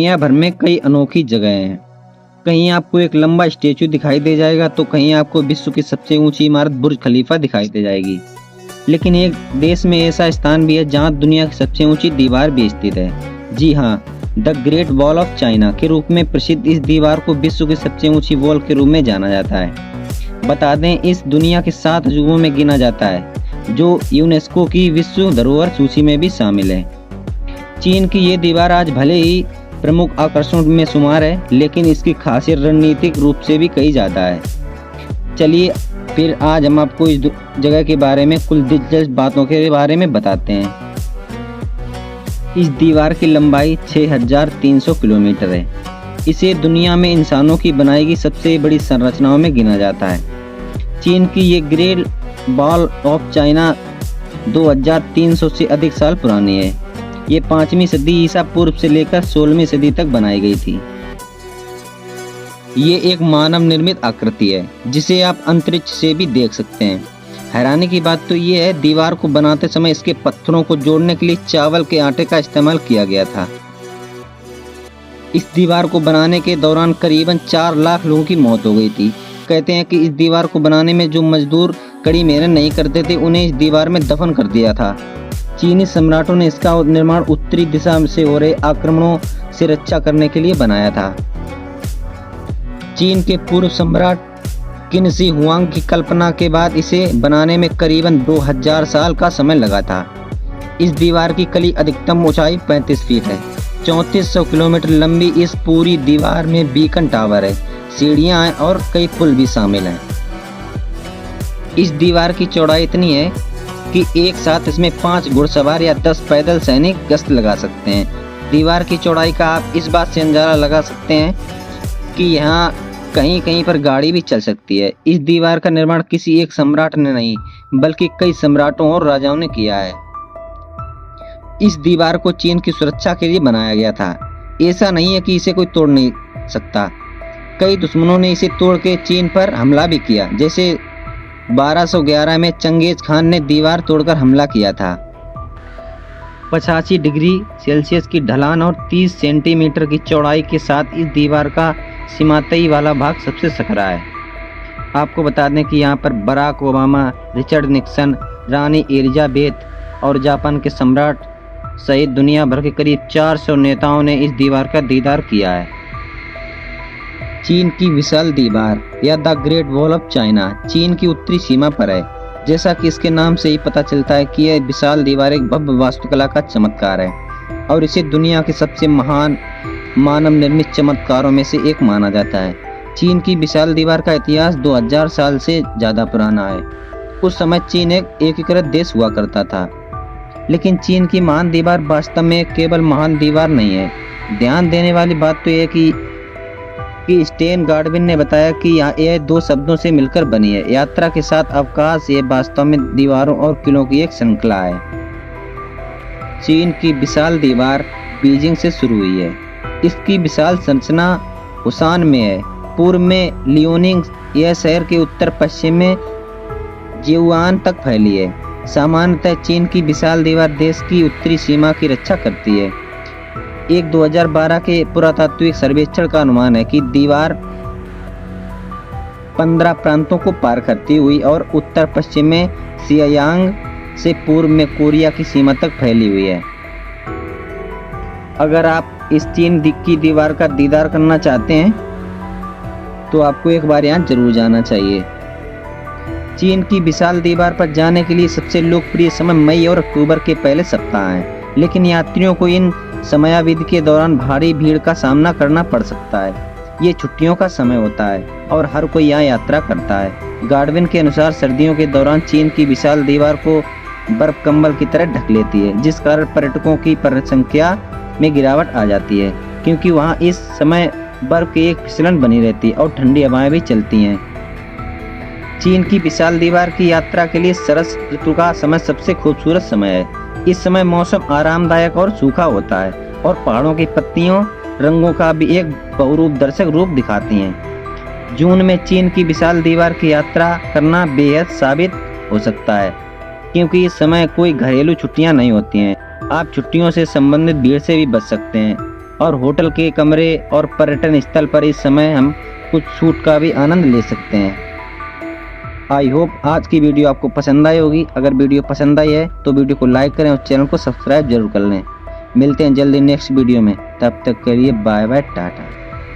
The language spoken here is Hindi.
दुनिया भर में कई अनोखी जगह हैं। कहीं आपको एक लंबा स्टेचू दिखाई दे जाएगा तो कहीं आपको विश्व की सबसे ऊंची इमारत बुर्ज खलीफा दिखाई दे जाएगी। लेकिन एक देश में ऐसा स्थान भी है जहां दुनिया की सबसे ऊंची दीवार भी स्थित है। जी हाँ, the great wall of China के रूप में प्रसिद्ध इस दीवार को विश्व की सबसे ऊंची वॉल के रूप में जाना जाता है। बता दें, इस दुनिया के 7 अजूबों में गिना जाता है, जो यूनेस्को की विश्व धरोहर सूची में भी शामिल है। चीन की ये दीवार आज भले ही प्रमुख आकर्षण में शुमार है, लेकिन इसकी खासियत रणनीतिक रूप से भी कई ज़्यादा है। चलिए फिर आज हम आपको इस जगह के बारे में कुछ दिलचस्प बातों के बारे में बताते हैं। इस दीवार की लंबाई 6300 किलोमीटर है। इसे दुनिया में इंसानों की बनाई गई सबसे बड़ी संरचनाओं में गिना जाता है। चीन की ये ग्रेट वॉल ऑफ चाइना 2300 से अधिक साल पुरानी है। ये 5वीं सदी ईसा पूर्व से लेकर 16वीं सदी तक बनाई गई थी। ये एक मानव निर्मित आकृति है जिसे आप अंतरिक्ष से भी देख सकते हैं। हैरानी की बात तो ये है, दीवार को बनाते समय इसके पत्थरों को जोड़ने के लिए चावल के आटे का इस्तेमाल किया गया था। इस दीवार को बनाने के दौरान करीबन 4 लाख लोगों की मौत हो गई थी। कहते हैं कि इस दीवार को बनाने में जो मजदूर कड़ी मेहनत नहीं करते थे, उन्हें इस दीवार में दफन कर दिया था। चीनी सम्राटों ने इसका निर्माण उत्तरी दिशा से हो रहे आक्रमणों से रक्षा करने के लिए बनाया था। चीन के पूर्व सम्राट किन शी हुआंग की कल्पना के बाद इसे बनाने में करीबन 2000 साल का समय लगा था। इस दीवार की कली अधिकतम ऊंचाई 35 फीट है। 3400 किलोमीटर लंबी इस पूरी दीवार में बीकन टावर है, सीढ़ियां हैं और कई पुल भी शामिल हैं। इस दीवार की चौड़ाई इतनी है कि एक साथ इसमें 5 घुड़सवार या 10 पैदल सैनिक गश्त लगा सकते हैं। दीवार की चौड़ाई का आप इस बात से अंदाजा लगा सकते हैं कि यहाँ कहीं कहीं पर गाड़ी भी चल सकती है। इस दीवार का निर्माण किसी एक सम्राट ने नहीं, बल्कि कई सम्राटों और राजाओं ने किया है। इस दीवार को चीन की सुरक्षा के लिए बनाया गया था। ऐसा नहीं है कि इसे कोई तोड़ नहीं सकता। कई दुश्मनों ने इसे तोड़ के चीन पर हमला भी किया, जैसे 1211 में चंगेज खान ने दीवार तोड़कर हमला किया था। 85 डिग्री सेल्सियस की ढलान और 30 सेंटीमीटर की चौड़ाई के साथ इस दीवार का सीमातई वाला भाग सबसे सकरा है। आपको बता दें कि यहाँ पर बराक ओबामा, रिचर्ड निक्सन, रानी एलिजाबेथ और जापान के सम्राट सहित दुनिया भर के करीब 400 नेताओं ने इस दीवार का दीदार किया है। चीन की विशाल दीवार या the great wall of China चीन की उत्तरी सीमा पर है। जैसा कि इसके नाम से ही पता चलता है कि यह विशाल दीवार एक भव्य वास्तुकला का चमत्कार है और इसे दुनिया के सबसे महान मानव निर्मित चमत्कारों में से एक माना जाता है। चीन की विशाल दीवार का इतिहास 2000 साल से ज़्यादा पुराना है। उस समय चीन एक एकीकृत देश हुआ करता था, लेकिन चीन की महान दीवार वास्तव में केवल महान दीवार नहीं है। ध्यान देने वाली बात तो यह कि स्टेन गार्डविन ने बताया कि यह 2 शब्दों से मिलकर बनी है, यात्रा के साथ अवकाश। यह वास्तव में दीवारों और किलों की एक श्रृंखला है। चीन की विशाल दीवार बीजिंग से शुरू हुई है। इसकी विशाल संरचना हुसान में है। पूर्व में लियोनिंग, यह शहर के उत्तर पश्चिम में जियुआन तक फैली है। सामान्यतः चीन की विशाल दीवार देश की उत्तरी सीमा की रक्षा करती है। एक 2012 के पुरातात्विक सर्वेक्षण का अनुमान है कि दीवार 15 प्रांतों को पार करती हुई और उत्तर पश्चिम में सियायांग से पूर्व में कोरिया की सीमा तक फैली हुई है। अगर आप इस चीन की दीवार का दीदार करना चाहते हैं तो आपको एक बार यहाँ जरूर जाना चाहिए। चीन की विशाल दीवार पर जाने के लिए सबसे लोकप्रिय समय मई और अक्टूबर के पहले सप्ताह है, लेकिन यात्रियों को इन समयावधि के दौरान भारी भीड़ का सामना करना पड़ सकता है। ये छुट्टियों का समय होता है और हर कोई यहाँ यात्रा करता है। गार्डविन के अनुसार सर्दियों के दौरान चीन की विशाल दीवार को बर्फ कंबल की तरह ढक लेती है, जिस कारण पर्यटकों की संख्या में गिरावट आ जाती है, क्योंकि वहाँ इस समय बर्फ की एक फिसलन बनी रहती है और ठंडी हवाएं भी चलती हैं। चीन की विशाल दीवार की यात्रा के लिए शरद ऋतु का समय सबसे खूबसूरत समय है। इस समय मौसम आरामदायक और सूखा होता है और पहाड़ों की पत्तियों रंगों का भी एक बहुरूप दर्शक रूप दिखाती हैं। जून में चीन की विशाल दीवार की यात्रा करना बेहद साबित हो सकता है, क्योंकि इस समय कोई घरेलू छुट्टियां नहीं होती हैं। आप छुट्टियों से संबंधित भीड़ से भी बच सकते हैं। और होटल के कमरे और पर्यटन स्थल पर इस समय हम कुछ छूट का भी आनंद ले सकते हैं। आई होप आज की वीडियो आपको पसंद आई होगी। अगर वीडियो पसंद आई है तो वीडियो को लाइक करें और चैनल को सब्सक्राइब जरूर कर लें। मिलते हैं जल्दी नेक्स्ट वीडियो में, तब तक के लिए बाय बाय टाटा।